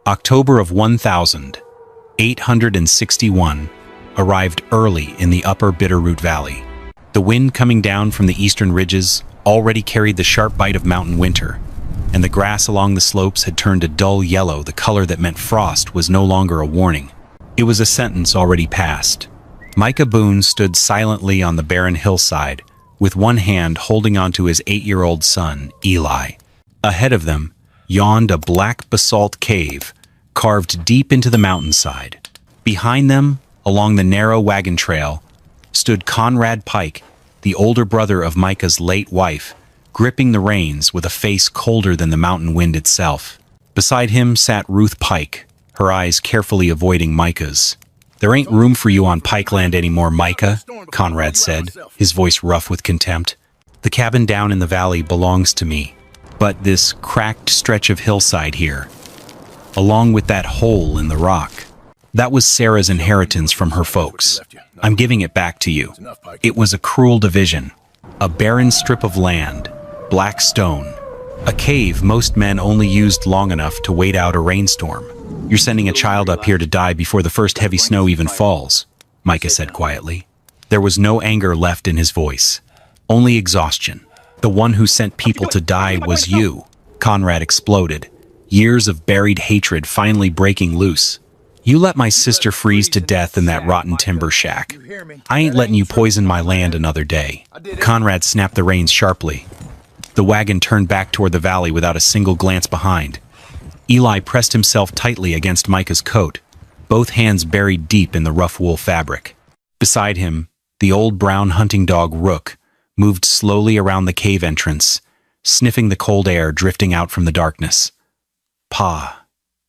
October of 1861 arrived early in the upper Bitterroot Valley. The wind coming down from the eastern ridges already carried the sharp bite of mountain winter, and the grass along the slopes had turned a dull yellow. The color that meant frost was no longer a warning. It was a sentence already passed. Micah Boone stood silently on the barren hillside, with one hand holding onto his 8-year-old son, Eli. Ahead of them yawned a black basalt cave, carved deep into the mountainside. Behind them, along the narrow wagon trail, stood Conrad Pike, the older brother of Micah's late wife, gripping the reins with a face colder than the mountain wind itself. Beside him sat Ruth Pike, her eyes carefully avoiding Micah's. "There ain't room for you on Pike land anymore, Micah," Conrad said, his voice rough with contempt. "The cabin down in the valley belongs to me, but this cracked stretch of hillside here, along with that hole in the rock, that was Sarah's inheritance from her folks. I'm giving it back to you. It was a cruel division. A barren strip of land, black stone, a cave most men only used long enough to wait out a rainstorm. You're sending a child up here to die before the first heavy snow even falls," Micah said quietly. There was no anger left in his voice, only exhaustion. "The one who sent people to die was you," Conrad exploded, years of buried hatred finally breaking loose. "You let my sister freeze to death in that rotten timber shack. I ain't letting you poison my land another day." Conrad snapped the reins sharply. The wagon turned back toward the valley without a single glance behind. Eli pressed himself tightly against Micah's coat, both hands buried deep in the rough wool fabric. Beside him, the old brown hunting dog Rook moved slowly around the cave entrance, sniffing the cold air drifting out from the darkness. "Pa,"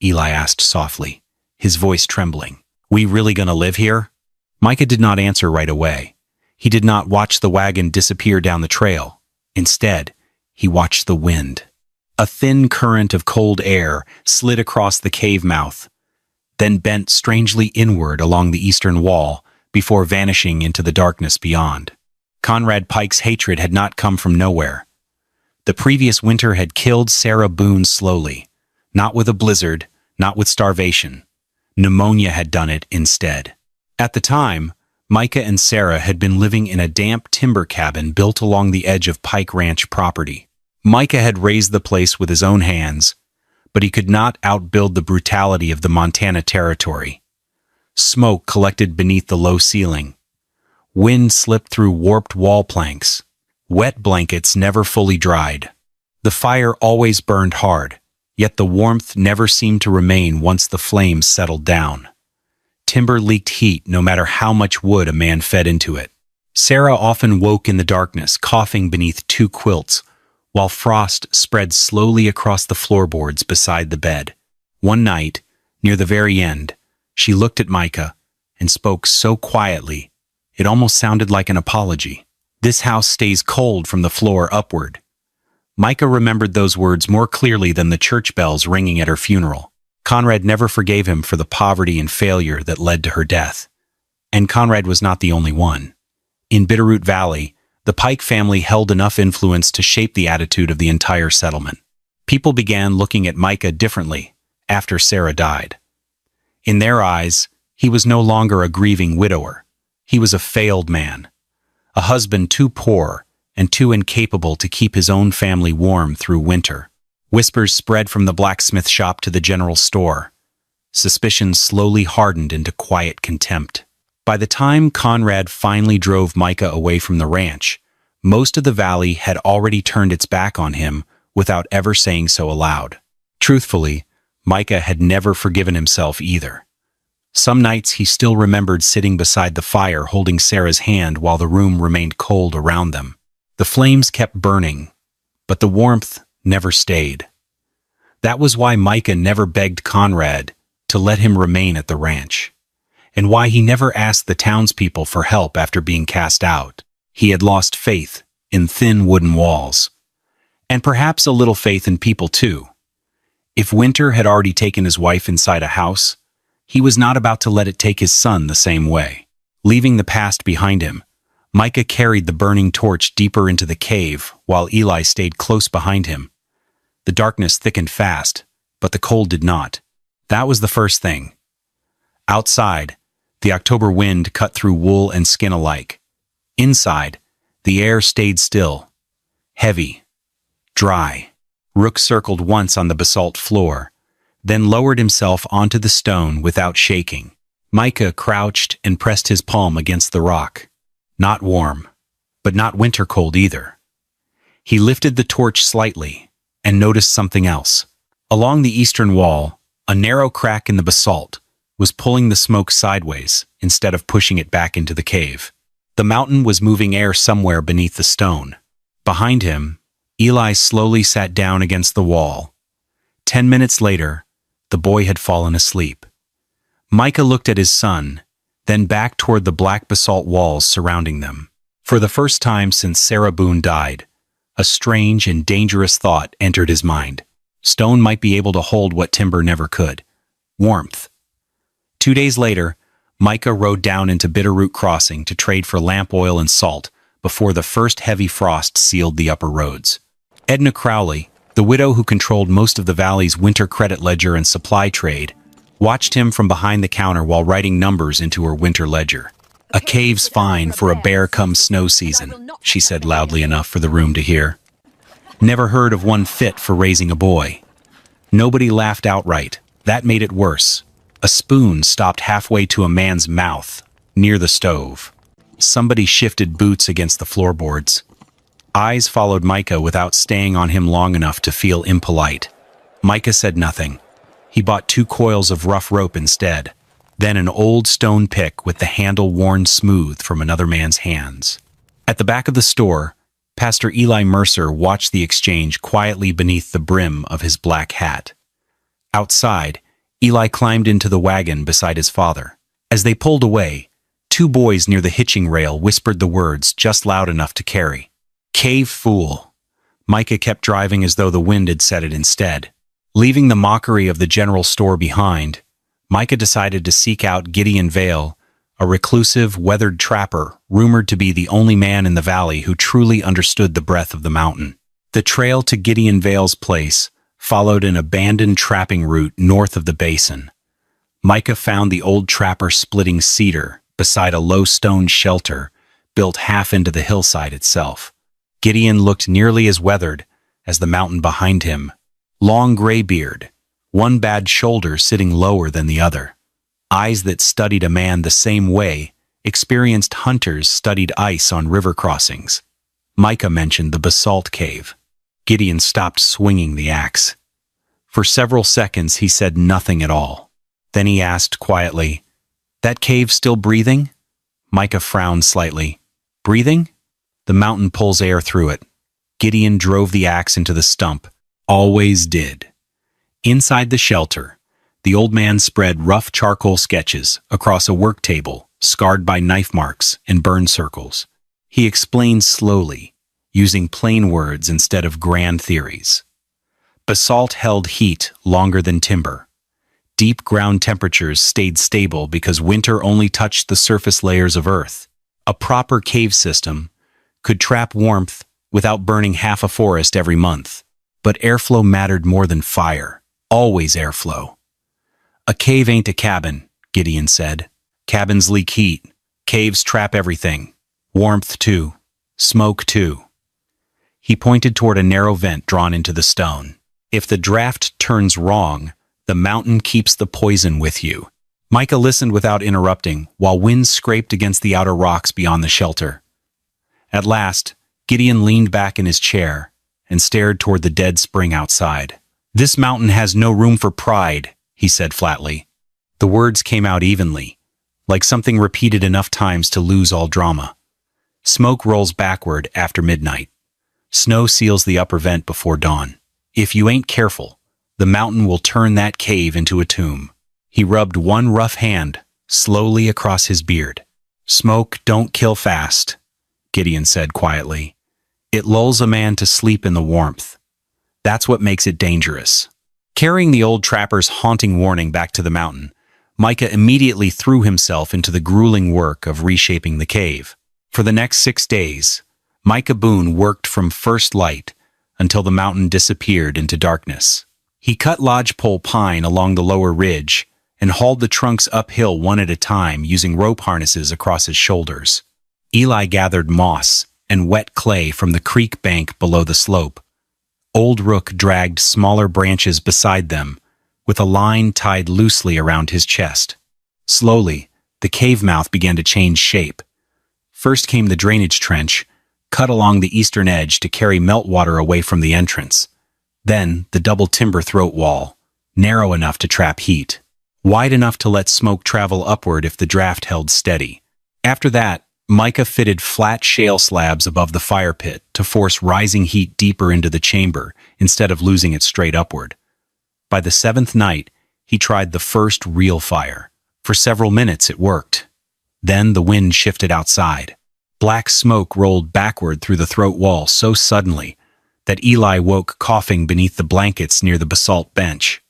Eli asked softly, his voice trembling, "we really gonna live here?" Micah did not answer right away. He did not watch the wagon disappear down the trail. Instead, he watched the wind. A thin current of cold air slid across the cave mouth, then bent strangely inward along the eastern wall before vanishing into the darkness beyond. Conrad Pike's hatred had not come from nowhere. The previous winter had killed Sarah Boone slowly, not with a blizzard, not with starvation. Pneumonia had done it instead. At the time, Micah and Sarah had been living in a damp timber cabin built along the edge of Pike Ranch property. Micah had raised the place with his own hands, but he could not outbuild the brutality of the Montana Territory. Smoke collected beneath the low ceiling. Wind slipped through warped wall planks. Wet blankets never fully dried. The fire always burned hard, yet the warmth never seemed to remain once the flames settled down. Timber leaked heat no matter how much wood a man fed into it. Sarah often woke in the darkness, coughing beneath 2 quilts, while frost spread slowly across the floorboards beside the bed. One night, near the very end, she looked at Micah and spoke so quietly, it almost sounded like an apology. "This house stays cold from the floor upward." Micah remembered those words more clearly than the church bells ringing at her funeral. Conrad never forgave him for the poverty and failure that led to her death. And Conrad was not the only one. In Bitterroot Valley, the Pike family held enough influence to shape the attitude of the entire settlement. People began looking at Micah differently after Sarah died. In their eyes, he was no longer a grieving widower. He was a failed man, a husband too poor and too incapable to keep his own family warm through winter. Whispers spread from the blacksmith shop to the general store. Suspicion slowly hardened into quiet contempt. By the time Conrad finally drove Micah away from the ranch, most of the valley had already turned its back on him without ever saying so aloud. Truthfully, Micah had never forgiven himself either. Some nights he still remembered sitting beside the fire holding Sarah's hand while the room remained cold around them. The flames kept burning, but the warmth never stayed. That was why Micah never begged Conrad to let him remain at the ranch, and why he never asked the townspeople for help after being cast out. He had lost faith in thin wooden walls, and perhaps a little faith in people too. If winter had already taken his wife inside a house, he was not about to let it take his son the same way. Leaving the past behind him, Micah carried the burning torch deeper into the cave while Eli stayed close behind him. The darkness thickened fast, but the cold did not. That was the first thing. Outside, the October wind cut through wool and skin alike. Inside, the air stayed still, heavy, dry. Rook circled once on the basalt floor, then lowered himself onto the stone without shaking. Micah crouched and pressed his palm against the rock. Not warm, but not winter cold either. He lifted the torch slightly and noticed something else. Along the eastern wall, a narrow crack in the basalt was pulling the smoke sideways instead of pushing it back into the cave. The mountain was moving air somewhere beneath the stone. Behind him, Eli slowly sat down against the wall. 10 minutes later, the boy had fallen asleep. Micah looked at his son, then back toward the black basalt walls surrounding them. For the first time since Sarah Boone died, a strange and dangerous thought entered his mind. Stone might be able to hold what timber never could: warmth. 2 days later, Micah rode down into Bitterroot Crossing to trade for lamp oil and salt before the first heavy frost sealed the upper roads. Edna Crowley, the widow who controlled most of the valley's winter credit ledger and supply trade, watched him from behind the counter while writing numbers into her winter ledger. "A cave's fine for a bear come snow season," she said loudly enough for the room to hear. "Never heard of one fit for raising a boy." Nobody laughed outright. That made it worse. A spoon stopped halfway to a man's mouth, near the stove. Somebody shifted boots against the floorboards. Eyes followed Micah without staying on him long enough to feel impolite. Micah said nothing. He bought 2 coils of rough rope instead, then an old stone pick with the handle worn smooth from another man's hands. At the back of the store, Pastor Eli Mercer watched the exchange quietly beneath the brim of his black hat. Outside, Eli climbed into the wagon beside his father. As they pulled away, 2 boys near the hitching rail whispered the words just loud enough to carry. "Cave fool." Micah kept driving as though the wind had said it instead. Leaving the mockery of the general store behind, Micah decided to seek out Gideon Vale, a reclusive, weathered trapper rumored to be the only man in the valley who truly understood the breadth of the mountain. The trail to Gideon Vale's place followed an abandoned trapping route north of the basin. Micah found the old trapper splitting cedar beside a low stone shelter built half into the hillside itself. Gideon looked nearly as weathered as the mountain behind him. Long gray beard, one bad shoulder sitting lower than the other. Eyes that studied a man the same way experienced hunters studied ice on river crossings. Micah mentioned the basalt cave. Gideon stopped swinging the axe. For several seconds he said nothing at all. Then he asked quietly, "That cave still breathing?" Micah frowned slightly. "Breathing?" "The mountain pulls air through it." Gideon drove the axe into the stump. "Always did." Inside the shelter, the old man spread rough charcoal sketches across a work table scarred by knife marks and burn circles. He explained slowly, using plain words instead of grand theories. Basalt held heat longer than timber. Deep ground temperatures stayed stable because winter only touched the surface layers of earth. A proper cave system could trap warmth without burning half a forest every month. But airflow mattered more than fire. Always airflow. "A cave ain't a cabin," Gideon said. "Cabins leak heat. Caves trap everything. Warmth too. Smoke too." He pointed toward a narrow vent drawn into the stone. "If the draft turns wrong, the mountain keeps the poison with you." Micah listened without interrupting while winds scraped against the outer rocks beyond the shelter. At last, Gideon leaned back in his chair and stared toward the dead spring outside. "This mountain has no room for pride," he said flatly. The words came out evenly, like something repeated enough times to lose all drama. Smoke rolls backward after midnight. Snow seals the upper vent before dawn. If you ain't careful, the mountain will turn that cave into a tomb. He rubbed one rough hand slowly across his beard. "Smoke don't kill fast," Gideon said quietly. "It lulls a man to sleep in the warmth. That's what makes it dangerous." Carrying the old trapper's haunting warning back to the mountain, Micah immediately threw himself into the grueling work of reshaping the cave. For the next 6 days, Micah Boone worked from first light until the mountain disappeared into darkness. He cut lodgepole pine along the lower ridge and hauled the trunks uphill one at a time using rope harnesses across his shoulders. Eli gathered moss and wet clay from the creek bank below the slope. Old Rook dragged smaller branches beside them, with a line tied loosely around his chest. Slowly, the cave mouth began to change shape. First came the drainage trench, cut along the eastern edge to carry meltwater away from the entrance. Then the double timber throat wall, narrow enough to trap heat, wide enough to let smoke travel upward if the draft held steady. After that, Micah fitted flat shale slabs above the fire pit to force rising heat deeper into the chamber instead of losing it straight upward. By the seventh night, he tried the first real fire. For several minutes it worked. Then the wind shifted outside. Black smoke rolled backward through the throat wall so suddenly that Eli woke coughing beneath the blankets near the basalt bench.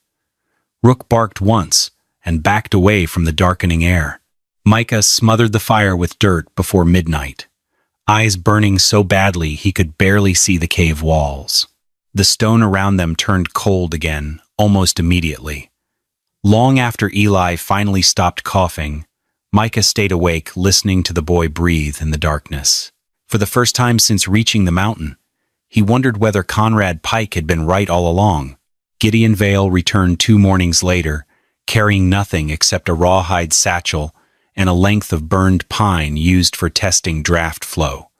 Rook barked once and backed away from the darkening air. Micah smothered the fire with dirt before midnight, eyes burning so badly he could barely see the cave walls. The stone around them turned cold again, almost immediately. Long after Eli finally stopped coughing, Micah stayed awake listening to the boy breathe in the darkness. For the first time since reaching the mountain, he wondered whether Conrad Pike had been right all along. Gideon Vale returned 2 mornings later, carrying nothing except a rawhide satchel and a length of burned pine used for testing draft flow.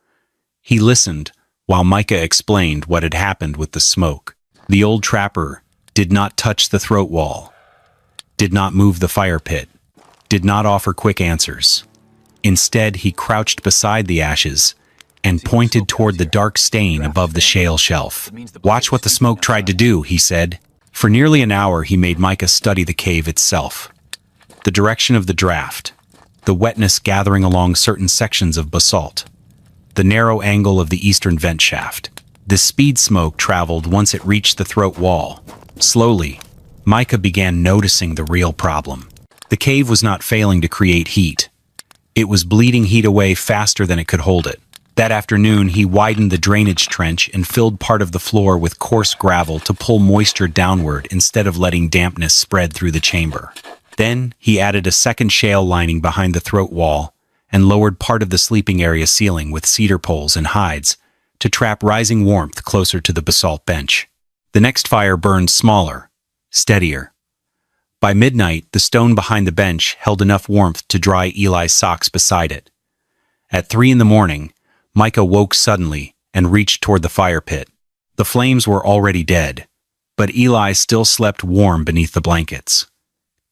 He listened while Micah explained what had happened with the smoke. The old trapper did not touch the throat wall, did not move the fire pit, did not offer quick answers. Instead, he crouched beside the ashes and pointed toward the dark stain above the shale shelf. "Watch what the smoke tried to do," he said. For nearly an hour, he made Micah study the cave itself. The direction of the draft, the wetness gathering along certain sections of basalt, the narrow angle of the eastern vent shaft. The speed smoke traveled once it reached the throat wall. Slowly, Micah began noticing the real problem. The cave was not failing to create heat. It was bleeding heat away faster than it could hold it. That afternoon, he widened the drainage trench and filled part of the floor with coarse gravel to pull moisture downward instead of letting dampness spread through the chamber. Then, he added a second shale lining behind the throat wall and lowered part of the sleeping area ceiling with cedar poles and hides to trap rising warmth closer to the basalt bench. The next fire burned smaller, steadier. By midnight, the stone behind the bench held enough warmth to dry Eli's socks beside it. At 3 in the morning, Micah woke suddenly and reached toward the fire pit. The flames were already dead, but Eli still slept warm beneath the blankets.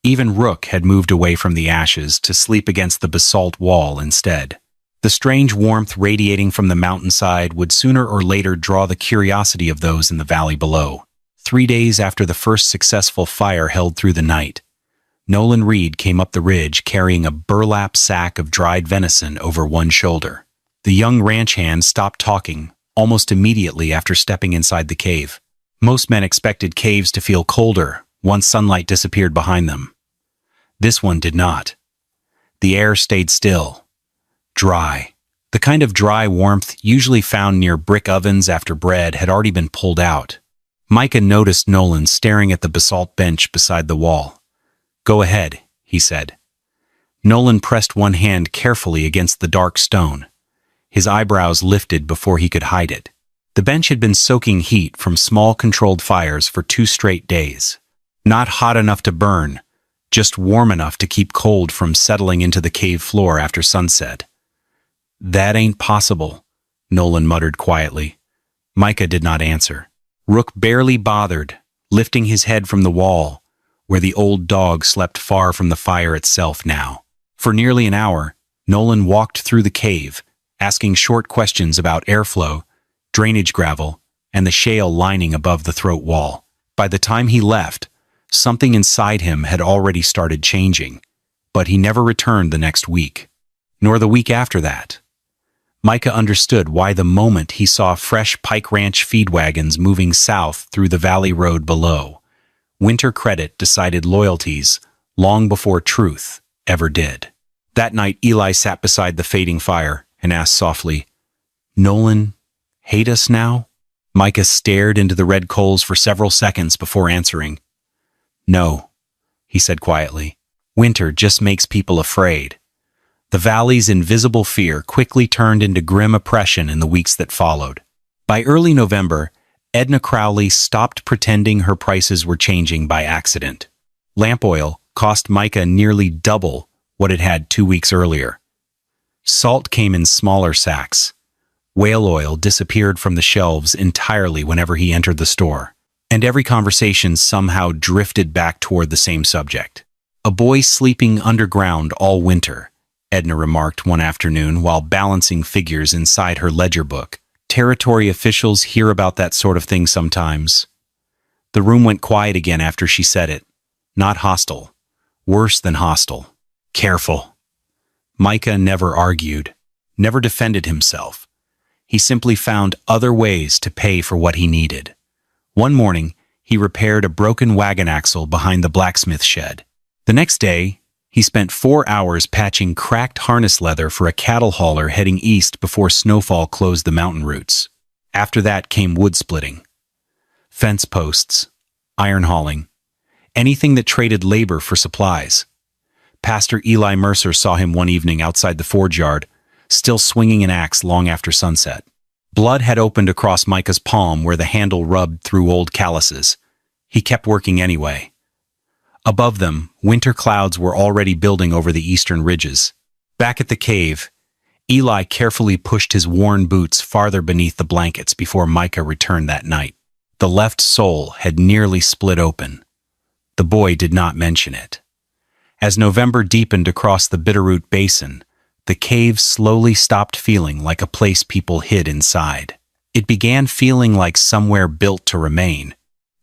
Even Rook had moved away from the ashes to sleep against the basalt wall instead. The strange warmth radiating from the mountainside would sooner or later draw the curiosity of those in the valley below. 3 days after the first successful fire held through the night, Nolan Reed came up the ridge carrying a burlap sack of dried venison over one shoulder. The young ranch hand stopped talking almost immediately after stepping inside the cave. Most men expected caves to feel colder once sunlight disappeared behind them. This one did not. The air stayed still, dry. The kind of dry warmth usually found near brick ovens after bread had already been pulled out. Micah noticed Nolan staring at the basalt bench beside the wall. "Go ahead," he said. Nolan pressed one hand carefully against the dark stone. His eyebrows lifted before he could hide it. The bench had been soaking heat from small controlled fires for 2 straight days. Not hot enough to burn, just warm enough to keep cold from settling into the cave floor after sunset. "That ain't possible," Nolan muttered quietly. Micah did not answer. Rook barely bothered, lifting his head from the wall, where the old dog slept far from the fire itself now. For nearly an hour, Nolan walked through the cave, asking short questions about airflow, drainage gravel, and the shale lining above the throat wall. By the time he left, something inside him had already started changing, but he never returned the next week, nor the week after that. Micah understood why the moment he saw fresh Pike Ranch feed wagons moving south through the valley road below, winter credit decided loyalties long before truth ever did. That night, Eli sat beside the fading fire and asked softly, "Nolan, hate us now?" Micah stared into the red coals for several seconds before answering. "No," he said quietly. "Winter just makes people afraid." The valley's invisible fear quickly turned into grim oppression in the weeks that followed. By early November, Edna Crowley stopped pretending her prices were changing by accident. Lamp oil cost Micah nearly double what it had 2 weeks earlier. Salt came in smaller sacks. Whale oil disappeared from the shelves entirely whenever he entered the store. And every conversation somehow drifted back toward the same subject. "A boy sleeping underground all winter," Edna remarked one afternoon while balancing figures inside her ledger book. "Territory officials hear about that sort of thing sometimes." The room went quiet again after she said it. Not hostile. Worse than hostile. Careful. Micah never argued, never defended himself. He simply found other ways to pay for what he needed. One morning, he repaired a broken wagon axle behind the blacksmith shed. The next day, he spent 4 hours patching cracked harness leather for a cattle hauler heading east before snowfall closed the mountain routes. After that came wood splitting, fence posts, iron hauling, anything that traded labor for supplies. Pastor Eli Mercer saw him one evening outside the forge yard, still swinging an axe long after sunset. Blood had opened across Micah's palm where the handle rubbed through old calluses. He kept working anyway. Above them, winter clouds were already building over the eastern ridges. Back at the cave, Eli carefully pushed his worn boots farther beneath the blankets before Micah returned that night. The left sole had nearly split open. The boy did not mention it. As November deepened across the Bitterroot Basin, the cave slowly stopped feeling like a place people hid inside. It began feeling like somewhere built to remain.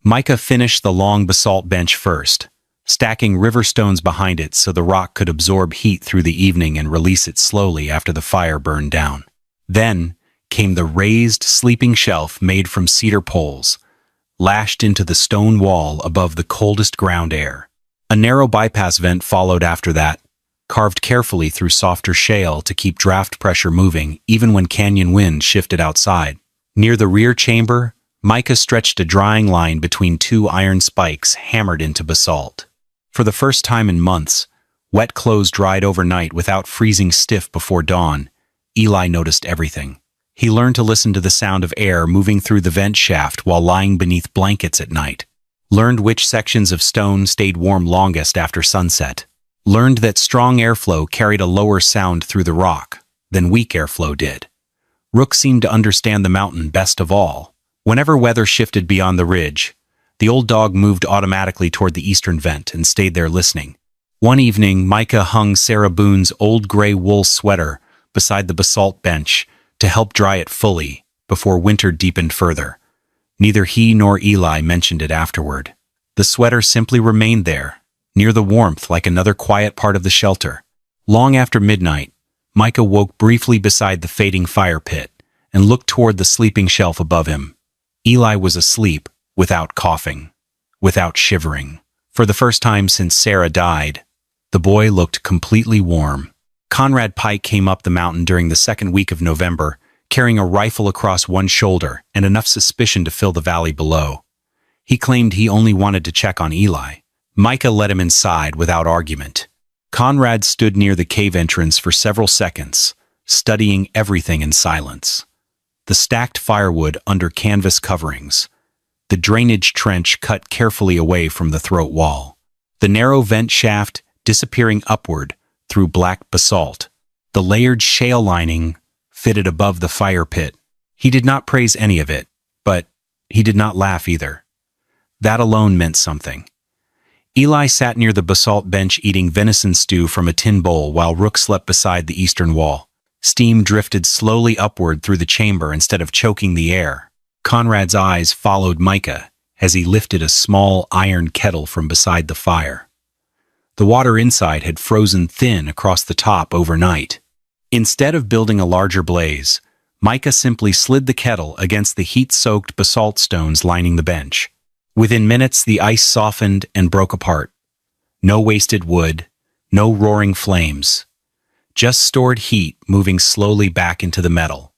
Micah finished the long basalt bench first, stacking river stones behind it so the rock could absorb heat through the evening and release it slowly after the fire burned down. Then came the raised sleeping shelf made from cedar poles, lashed into the stone wall above the coldest ground air. A narrow bypass vent followed after that, carved carefully through softer shale to keep draft pressure moving even when canyon winds shifted outside. Near the rear chamber, Micah stretched a drying line between 2 iron spikes hammered into basalt. For the first time in months, wet clothes dried overnight without freezing stiff before dawn. Eli noticed everything. He learned to listen to the sound of air moving through the vent shaft while lying beneath blankets at night. Learned which sections of stone stayed warm longest after sunset. Learned that strong airflow carried a lower sound through the rock than weak airflow did. Rook seemed to understand the mountain best of all. Whenever weather shifted beyond the ridge, the old dog moved automatically toward the eastern vent and stayed there listening. One evening, Micah hung Sarah Boone's old gray wool sweater beside the basalt bench to help dry it fully before winter deepened further. Neither he nor Eli mentioned it afterward. The sweater simply remained there, near the warmth like another quiet part of the shelter. Long after midnight, Micah woke briefly beside the fading fire pit and looked toward the sleeping shelf above him. Eli was asleep, without coughing, without shivering. For the first time since Sarah died, the boy looked completely warm. Conrad Pike came up the mountain during the second week of November, carrying a rifle across one shoulder and enough suspicion to fill the valley below. He claimed he only wanted to check on Eli. Micah let him inside without argument. Conrad stood near the cave entrance for several seconds, studying everything in silence. The stacked firewood under canvas coverings, the drainage trench cut carefully away from the throat wall, the narrow vent shaft disappearing upward through black basalt, the layered shale lining fitted above the fire pit. He did not praise any of it, but he did not laugh either. That alone meant something. Eli sat near the basalt bench eating venison stew from a tin bowl while Rook slept beside the eastern wall. Steam drifted slowly upward through the chamber instead of choking the air. Conrad's eyes followed Micah as he lifted a small iron kettle from beside the fire. The water inside had frozen thin across the top overnight. Instead of building a larger blaze, Micah simply slid the kettle against the heat-soaked basalt stones lining the bench. Within minutes, the ice softened and broke apart. No wasted wood, no roaring flames. Just stored heat moving slowly back into the metal.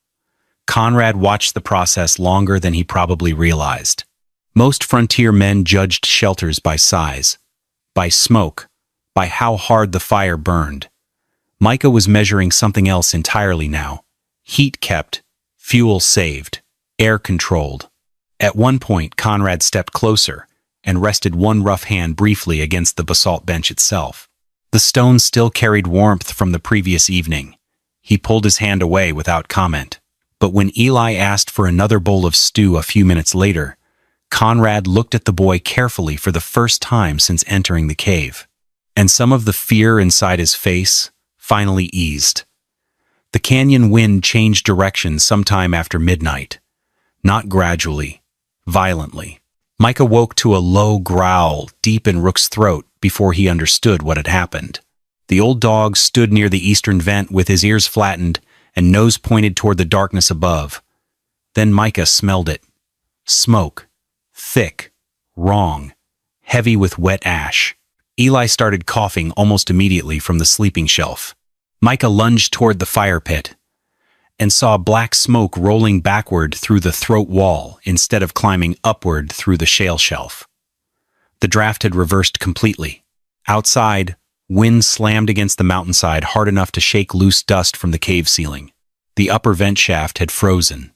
Conrad watched the process longer than he probably realized. Most frontier men judged shelters by size, by smoke, by how hard the fire burned. Micah was measuring something else entirely now. Heat kept, fuel saved, air controlled. At one point, Conrad stepped closer and rested one rough hand briefly against the basalt bench itself. The stone still carried warmth from the previous evening. He pulled his hand away without comment. But when Eli asked for another bowl of stew a few minutes later, Conrad looked at the boy carefully for the first time since entering the cave. And some of the fear inside his face finally eased. The canyon wind changed direction sometime after midnight. Not gradually, violently. Micah woke to a low growl deep in Rook's throat before he understood what had happened. The old dog stood near the eastern vent with his ears flattened and nose pointed toward the darkness above. Then Micah smelled it. Smoke. Thick. Wrong. Heavy with wet ash. Eli started coughing almost immediately from the sleeping shelf. Micah lunged toward the fire pit and saw black smoke rolling backward through the throat wall instead of climbing upward through the shale shelf. The draft had reversed completely. Outside, wind slammed against the mountainside hard enough to shake loose dust from the cave ceiling. The upper vent shaft had frozen.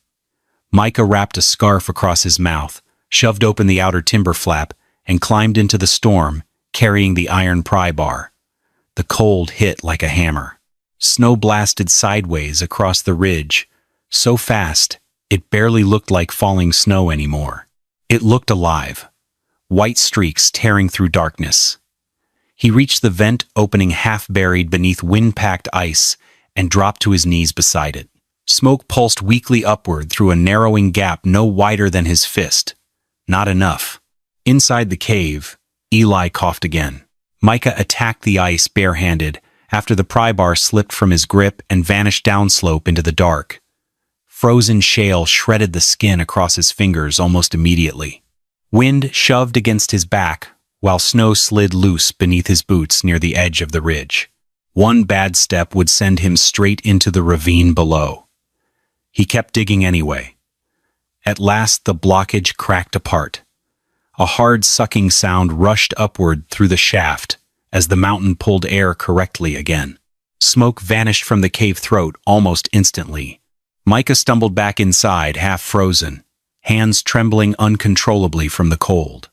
Micah wrapped a scarf across his mouth, shoved open the outer timber flap, and climbed into the storm, carrying the iron pry bar. The cold hit like a hammer. Snow blasted sideways across the ridge, so fast it barely looked like falling snow anymore. It looked alive, white streaks tearing through darkness. He reached the vent opening half buried beneath wind-packed ice and dropped to his knees beside it. Smoke pulsed weakly upward through a narrowing gap no wider than his fist. Not enough. Inside the cave, Eli coughed again. Micah attacked the ice barehanded after the pry bar slipped from his grip and vanished downslope into the dark. Frozen shale shredded the skin across his fingers almost immediately. Wind shoved against his back, while snow slid loose beneath his boots near the edge of the ridge. One bad step would send him straight into the ravine below. He kept digging anyway. At last the blockage cracked apart. A hard sucking sound rushed upward through the shaft as the mountain pulled air correctly again. Smoke vanished from the cave throat almost instantly. Micah stumbled back inside, half frozen, hands trembling uncontrollably from the cold.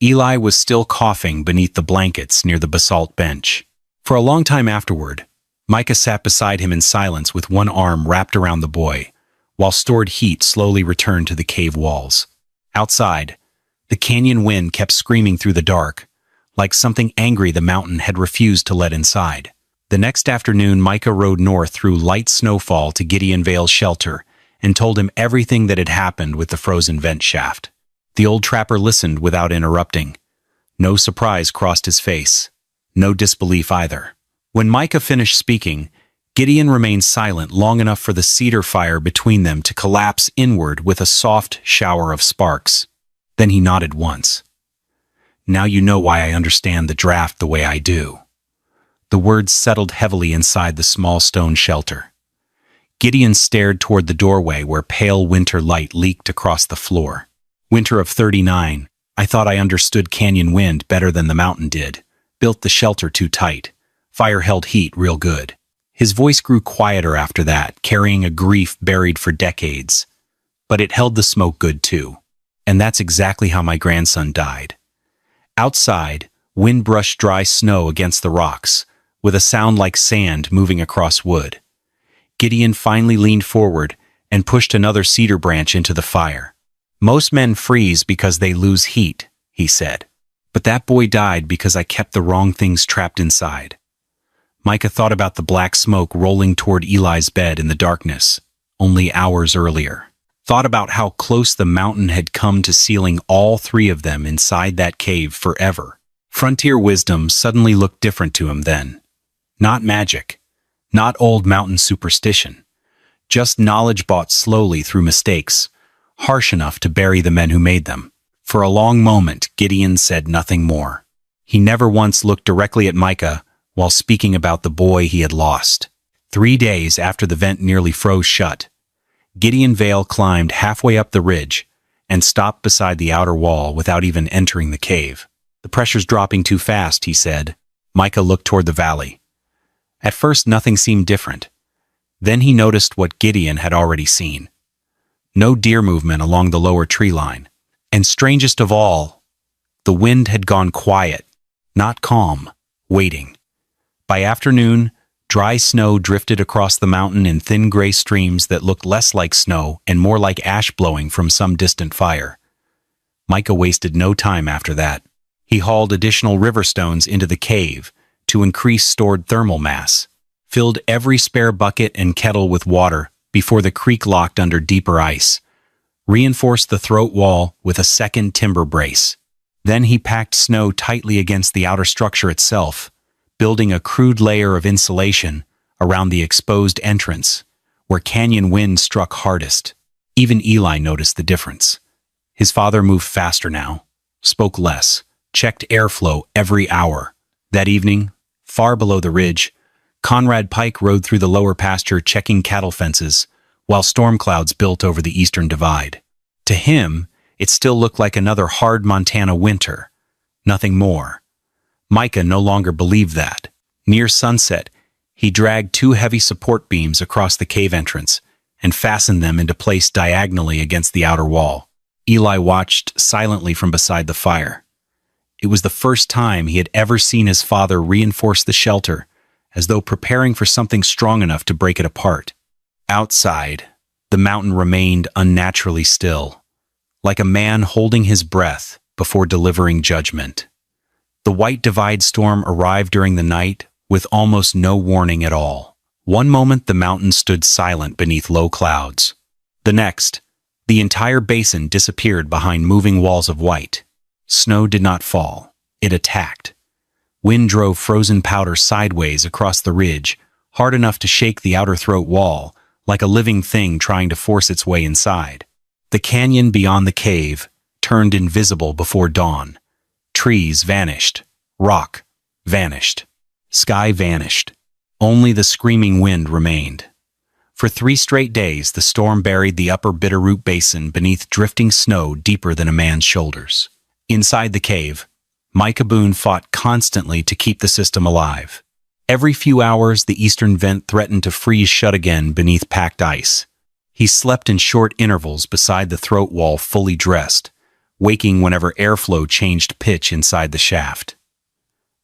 Eli was still coughing beneath the blankets near the basalt bench. For a long time afterward, Micah sat beside him in silence with one arm wrapped around the boy, while stored heat slowly returned to the cave walls. Outside, the canyon wind kept screaming through the dark, like something angry the mountain had refused to let inside. The next afternoon, Micah rode north through light snowfall to Gideon Vale's shelter and told him everything that had happened with the frozen vent shaft. The old trapper listened without interrupting. No surprise crossed his face. No disbelief either. When Micah finished speaking, Gideon remained silent long enough for the cedar fire between them to collapse inward with a soft shower of sparks. Then he nodded once. "Now you know why I understand the draft the way I do." The words settled heavily inside the small stone shelter. Gideon stared toward the doorway where pale winter light leaked across the floor. "Winter of '39, I thought I understood canyon wind better than the mountain did. Built the shelter too tight. Fire held heat real good." His voice grew quieter after that, carrying a grief buried for decades. But it held the smoke good too. And that's exactly how my grandson died. Outside, wind brushed dry snow against the rocks, with a sound like sand moving across wood. Gideon finally leaned forward and pushed another cedar branch into the fire. "Most men freeze because they lose heat," he said. "But that boy died because I kept the wrong things trapped inside." Micah thought about the black smoke rolling toward Eli's bed in the darkness, only hours earlier. Thought about how close the mountain had come to sealing all three of them inside that cave forever. Frontier wisdom suddenly looked different to him then. Not magic, not old mountain superstition, just knowledge bought slowly through mistakes, harsh enough to bury the men who made them. For a long moment, Gideon said nothing more. He never once looked directly at Micah while speaking about the boy he had lost. 3 days after the vent nearly froze shut, Gideon Vale climbed halfway up the ridge and stopped beside the outer wall without even entering the cave. "The pressure's dropping too fast," he said. Micah looked toward the valley. At first, nothing seemed different. Then he noticed what Gideon had already seen. No deer movement along the lower tree line. And strangest of all, the wind had gone quiet, not calm, waiting. By afternoon, dry snow drifted across the mountain in thin gray streams that looked less like snow and more like ash blowing from some distant fire. Micah wasted no time after that. He hauled additional river stones into the cave to increase stored thermal mass, filled every spare bucket and kettle with water before the creek locked under deeper ice, reinforced the throat wall with a second timber brace. Then he packed snow tightly against the outer structure itself, building a crude layer of insulation around the exposed entrance, where canyon wind struck hardest. Even Eli noticed the difference. His father moved faster now, spoke less, checked airflow every hour. That evening, far below the ridge, Conrad Pike rode through the lower pasture checking cattle fences, while storm clouds built over the eastern divide. To him, it still looked like another hard Montana winter. Nothing more. Micah no longer believed that. Near sunset, he dragged 2 heavy support beams across the cave entrance and fastened them into place diagonally against the outer wall. Eli watched silently from beside the fire. It was the first time he had ever seen his father reinforce the shelter, as though preparing for something strong enough to break it apart. Outside, the mountain remained unnaturally still, like a man holding his breath before delivering judgment. The White Divide storm arrived during the night with almost no warning at all. One moment the mountain stood silent beneath low clouds. The next, the entire basin disappeared behind moving walls of white. Snow did not fall. It attacked. Wind drove frozen powder sideways across the ridge, hard enough to shake the outer throat wall, like a living thing trying to force its way inside. The canyon beyond the cave turned invisible before dawn. Trees vanished. Rock vanished. Sky vanished. Only the screaming wind remained. For 3 straight days, the storm buried the upper Bitterroot Basin beneath drifting snow deeper than a man's shoulders. Inside the cave, Micah Boone fought constantly to keep the system alive. Every few hours, the eastern vent threatened to freeze shut again beneath packed ice. He slept in short intervals beside the throat wall fully dressed, waking whenever airflow changed pitch inside the shaft.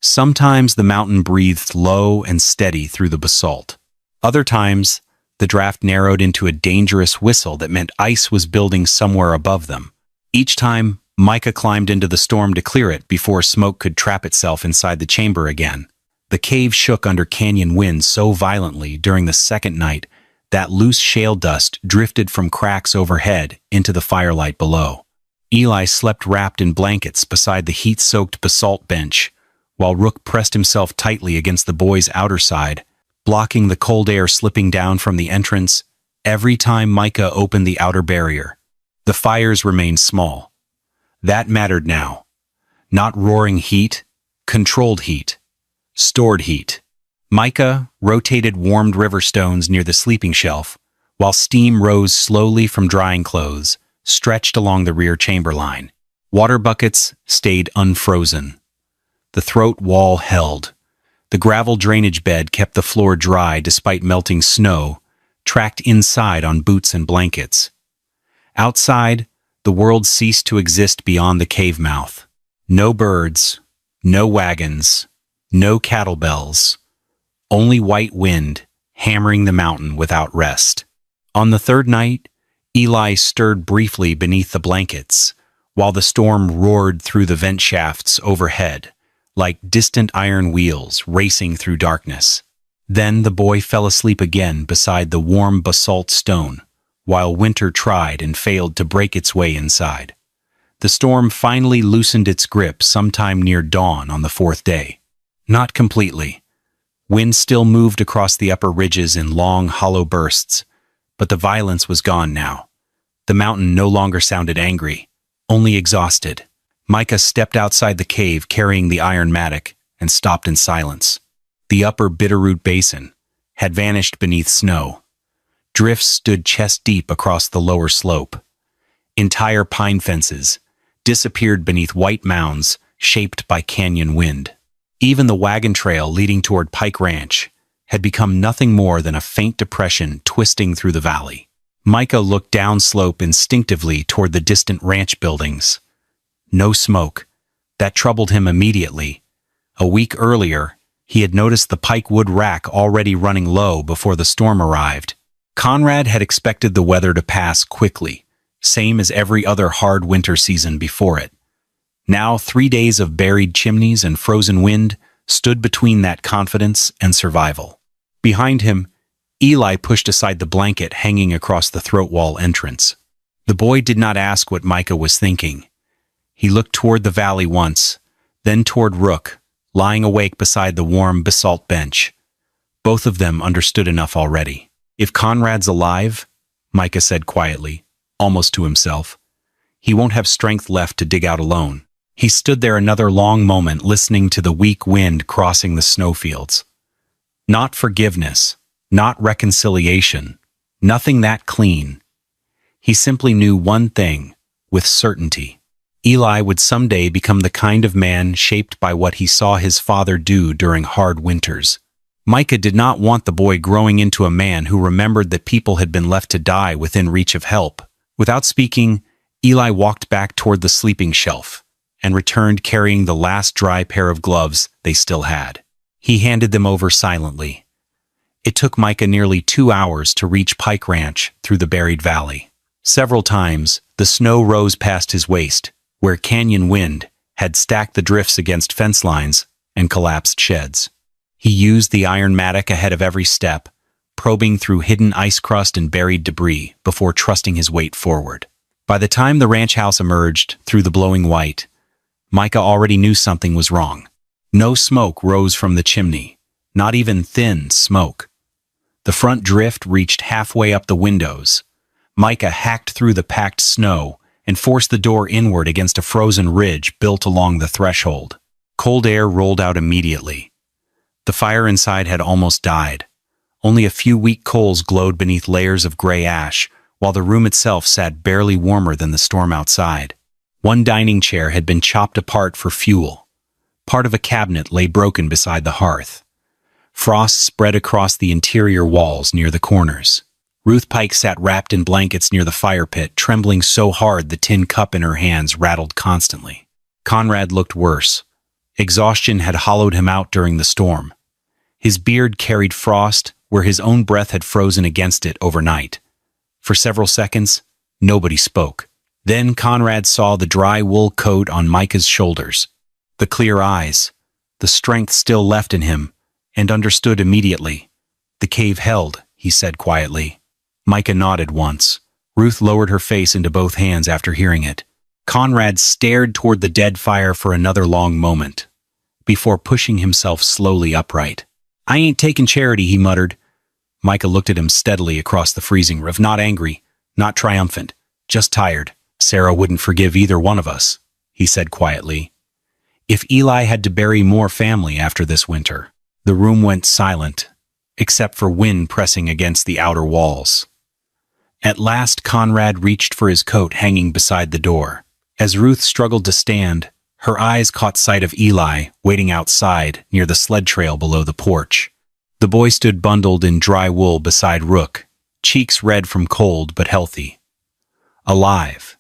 Sometimes the mountain breathed low and steady through the basalt. Other times, the draft narrowed into a dangerous whistle that meant ice was building somewhere above them. Each time, Micah climbed into the storm to clear it before smoke could trap itself inside the chamber again. The cave shook under canyon winds so violently during the second night that loose shale dust drifted from cracks overhead into the firelight below. Eli slept wrapped in blankets beside the heat-soaked basalt bench, while Rook pressed himself tightly against the boy's outer side, blocking the cold air slipping down from the entrance every time Micah opened the outer barrier. The fires remained small. That mattered now. Not roaring heat, controlled heat. Stored heat. Micah rotated warmed river stones near the sleeping shelf, while steam rose slowly from drying clothes, stretched along the rear chamber line. Water buckets stayed unfrozen. The throat wall held. The gravel drainage bed kept the floor dry despite melting snow, tracked inside on boots and blankets. Outside, the world ceased to exist beyond the cave mouth. No birds, no wagons, no cattle bells, only white wind hammering the mountain without rest. On the third night, Eli stirred briefly beneath the blankets, while the storm roared through the vent shafts overhead, like distant iron wheels racing through darkness. Then the boy fell asleep again beside the warm basalt stone, while winter tried and failed to break its way inside. The storm finally loosened its grip sometime near dawn on the 4th day. Not completely. Wind still moved across the upper ridges in long, hollow bursts, but the violence was gone now. The mountain no longer sounded angry, only exhausted. Micah stepped outside the cave carrying the iron mattock and stopped in silence. The upper Bitterroot Basin had vanished beneath snow. Drifts stood chest-deep across the lower slope. Entire pine fences disappeared beneath white mounds shaped by canyon wind. Even the wagon trail leading toward Pike Ranch had become nothing more than a faint depression twisting through the valley. Micah looked downslope instinctively toward the distant ranch buildings. No smoke. That troubled him immediately. A week earlier, he had noticed the pike wood rack already running low before the storm arrived. Conrad had expected the weather to pass quickly, same as every other hard winter season before it. Now 3 days of buried chimneys and frozen wind stood between that confidence and survival. Behind him, Eli pushed aside the blanket hanging across the throat wall entrance. The boy did not ask what Micah was thinking. He looked toward the valley once, then toward Rook, lying awake beside the warm basalt bench. Both of them understood enough already. "If Conrad's alive," Micah said quietly, almost to himself, "he won't have strength left to dig out alone." He stood there another long moment listening to the weak wind crossing the snowfields. Not forgiveness, not reconciliation, nothing that clean. He simply knew one thing, with certainty. Eli would someday become the kind of man shaped by what he saw his father do during hard winters. Micah did not want the boy growing into a man who remembered that people had been left to die within reach of help. Without speaking, Eli walked back toward the sleeping shelf and returned carrying the last dry pair of gloves they still had. He handed them over silently. It took Micah nearly 2 hours to reach Pike Ranch through the buried valley. Several times, the snow rose past his waist, where canyon wind had stacked the drifts against fence lines and collapsed sheds. He used the iron mattock ahead of every step, probing through hidden ice crust and buried debris before trusting his weight forward. By the time the ranch house emerged through the blowing white, Micah already knew something was wrong. No smoke rose from the chimney, not even thin smoke. The front drift reached halfway up the windows. Micah hacked through the packed snow and forced the door inward against a frozen ridge built along the threshold. Cold air rolled out immediately. The fire inside had almost died. Only a few weak coals glowed beneath layers of gray ash, while the room itself sat barely warmer than the storm outside. One dining chair had been chopped apart for fuel. Part of a cabinet lay broken beside the hearth. Frost spread across the interior walls near the corners. Ruth Pike sat wrapped in blankets near the fire pit, trembling so hard the tin cup in her hands rattled constantly. Conrad looked worse. Exhaustion had hollowed him out during the storm. His beard carried frost where his own breath had frozen against it overnight. For several seconds, nobody spoke. Then Conrad saw the dry wool coat on Micah's shoulders, the clear eyes, the strength still left in him, and understood immediately. "The cave held," he said quietly. Micah nodded once. Ruth lowered her face into both hands after hearing it. Conrad stared toward the dead fire for another long moment, before pushing himself slowly upright. "I ain't taking charity," he muttered. Micah looked at him steadily across the freezing roof, not angry, not triumphant, just tired. "Sarah wouldn't forgive either one of us," he said quietly. "If Eli had to bury more family after this winter." The room went silent, except for wind pressing against the outer walls. At last Conrad reached for his coat hanging beside the door. As Ruth struggled to stand, her eyes caught sight of Eli waiting outside near the sled trail below the porch. The boy stood bundled in dry wool beside Rook, cheeks red from cold but healthy. Alive.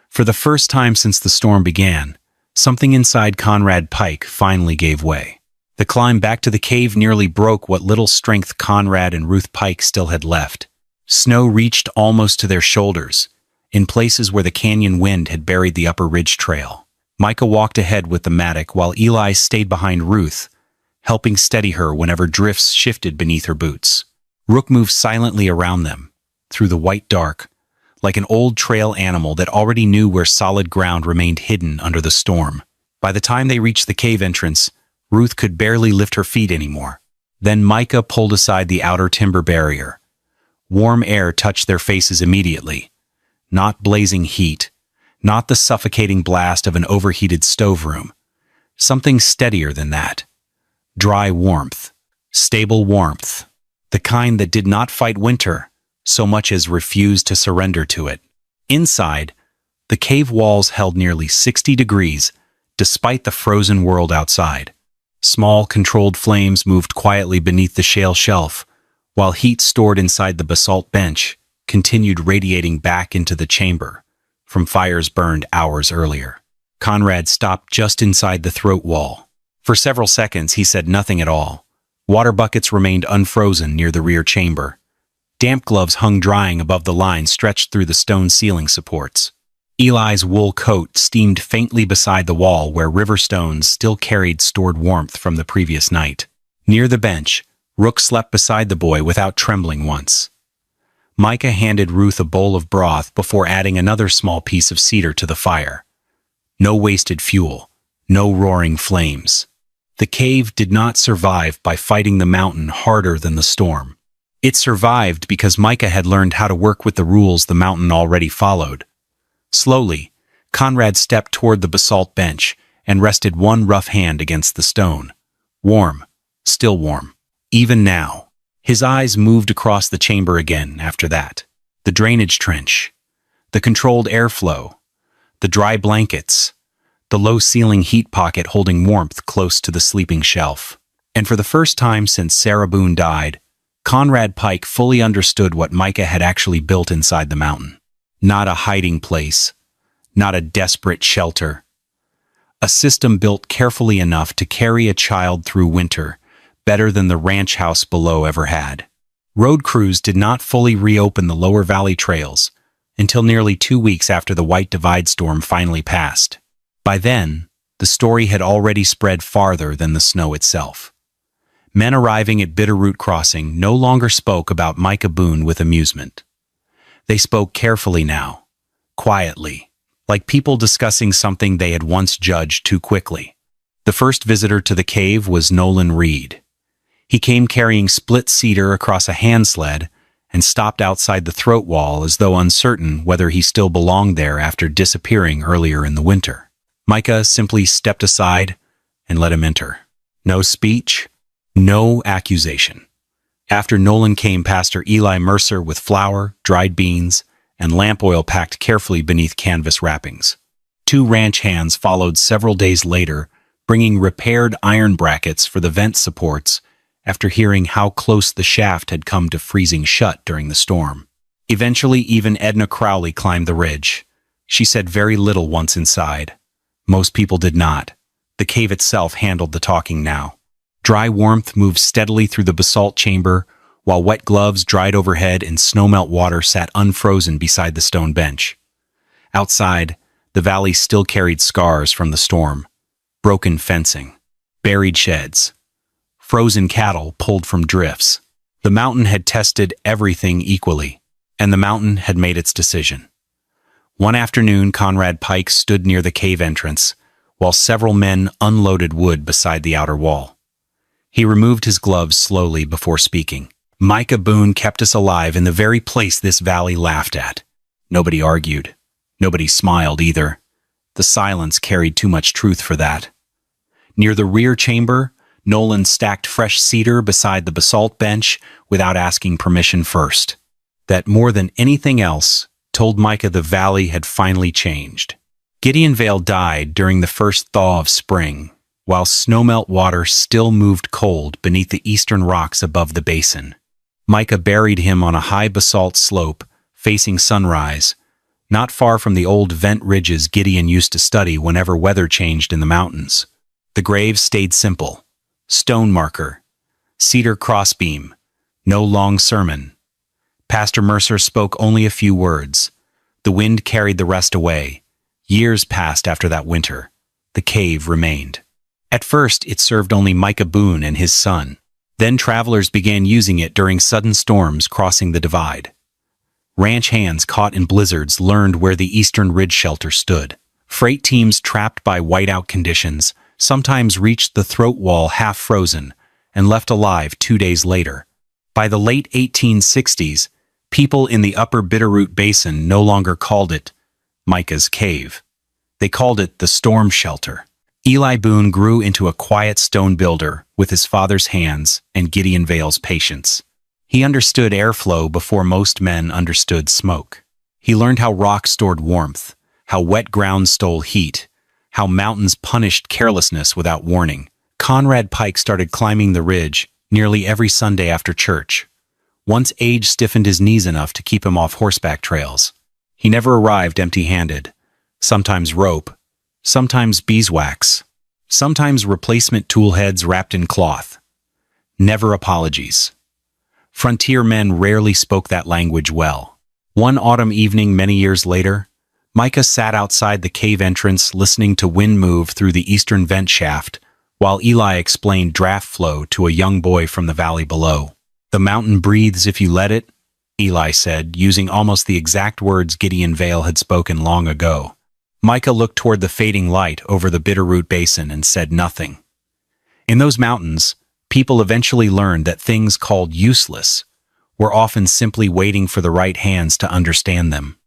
For the first time since the storm began, something inside Conrad Pike finally gave way. The climb back to the cave nearly broke what little strength Conrad and Ruth Pike still had left. Snow reached almost to their shoulders, in places where the canyon wind had buried the upper ridge trail. Micah walked ahead with the mattock while Eli stayed behind Ruth, helping steady her whenever drifts shifted beneath her boots. Rook moved silently around them, through the white dark, like an old trail animal that already knew where solid ground remained hidden under the storm. By the time they reached the cave entrance, Ruth could barely lift her feet anymore. Then Micah pulled aside the outer timber barrier. Warm air touched their faces immediately. Not blazing heat, not the suffocating blast of an overheated stoveroom. Something steadier than that. Dry warmth. Stable warmth. The kind that did not fight winter, so much as refused to surrender to it. Inside, the cave walls held nearly 60 degrees, despite the frozen world outside. Small, controlled flames moved quietly beneath the shale shelf, while heat stored inside the basalt bench continued radiating back into the chamber from fires burned hours earlier. Conrad stopped just inside the throat wall. For several seconds, he said nothing at all. Water buckets remained unfrozen near the rear chamber. Damp gloves hung drying above the line stretched through the stone ceiling supports. Eli's wool coat steamed faintly beside the wall where river stones still carried stored warmth from the previous night. Near the bench, Rook slept beside the boy without trembling once. Micah handed Ruth a bowl of broth before adding another small piece of cedar to the fire. No wasted fuel, no roaring flames. The cave did not survive by fighting the mountain harder than the storm. It survived because Micah had learned how to work with the rules the mountain already followed. Slowly, Conrad stepped toward the basalt bench and rested one rough hand against the stone. Warm, still warm. Even now, his eyes moved across the chamber again after that. The drainage trench, the controlled airflow, the dry blankets, the low-ceiling heat pocket holding warmth close to the sleeping shelf. And for the first time since Sarah Boone died, Conrad Pike fully understood what Micah had actually built inside the mountain. Not a hiding place, not a desperate shelter. A system built carefully enough to carry a child through winter, better than the ranch house below ever had. Road crews did not fully reopen the lower valley trails until nearly 2 weeks after the White Divide storm finally passed. By then, the story had already spread farther than the snow itself. Men arriving at Bitterroot Crossing no longer spoke about Micah Boone with amusement. They spoke carefully now, quietly, like people discussing something they had once judged too quickly. The first visitor to the cave was Nolan Reed. He came carrying split cedar across a hand sled and stopped outside the throat wall as though uncertain whether he still belonged there after disappearing earlier in the winter. Micah simply stepped aside and let him enter. No speech, no accusation. After Nolan came Pastor Eli Mercer with flour, dried beans, and lamp oil packed carefully beneath canvas wrappings. 2 ranch hands followed several days later, bringing repaired iron brackets for the vent supports after hearing how close the shaft had come to freezing shut during the storm. Eventually, even Edna Crowley climbed the ridge. She said very little once inside. Most people did not. The cave itself handled the talking now. Dry warmth moved steadily through the basalt chamber, while wet gloves dried overhead and snowmelt water sat unfrozen beside the stone bench. Outside, the valley still carried scars from the storm. Broken fencing, buried sheds, frozen cattle pulled from drifts. The mountain had tested everything equally, and the mountain had made its decision. One afternoon, Conrad Pike stood near the cave entrance, while several men unloaded wood beside the outer wall. He removed his gloves slowly before speaking. Micah Boone kept us alive in the very place this valley laughed at. Nobody argued. Nobody smiled either. The silence carried too much truth for that. Near the rear chamber, Nolan stacked fresh cedar beside the basalt bench without asking permission first. That more than anything else told Micah the valley had finally changed. Gideon Vale died during the first thaw of spring, while snowmelt water still moved cold beneath the eastern rocks above the basin. Micah buried him on a high basalt slope, facing sunrise, not far from the old vent ridges Gideon used to study whenever weather changed in the mountains. The grave stayed simple. Stone marker, cedar crossbeam, no long sermon. Pastor Mercer spoke only a few words. The wind carried the rest away. Years passed after that winter. The cave remained. At first, it served only Micah Boone and his son. Then travelers began using it during sudden storms crossing the divide. Ranch hands caught in blizzards learned where the eastern ridge shelter stood. Freight teams trapped by whiteout conditions sometimes reached the throat wall half frozen and left alive 2 days later. By the late 1860s, people in the upper Bitterroot Basin no longer called it Micah's Cave. They called it the Storm Shelter. Eli Boone grew into a quiet stone builder with his father's hands and Gideon Vale's patience. He understood airflow before most men understood smoke. He learned how rocks stored warmth, how wet ground stole heat, how mountains punished carelessness without warning. Conrad Pike started climbing the ridge nearly every Sunday after church. Once age stiffened his knees enough to keep him off horseback trails. He never arrived empty-handed. Sometimes rope, sometimes beeswax, sometimes replacement tool heads wrapped in cloth. Never apologies. Frontier men rarely spoke that language well. One autumn evening many years later, Micah sat outside the cave entrance listening to wind move through the eastern vent shaft while Eli explained draft flow to a young boy from the valley below. "The mountain breathes if you let it," Eli said, using almost the exact words Gideon Vale had spoken long ago. Micah looked toward the fading light over the Bitterroot Basin and said nothing. In those mountains, people eventually learned that things called useless were often simply waiting for the right hands to understand them.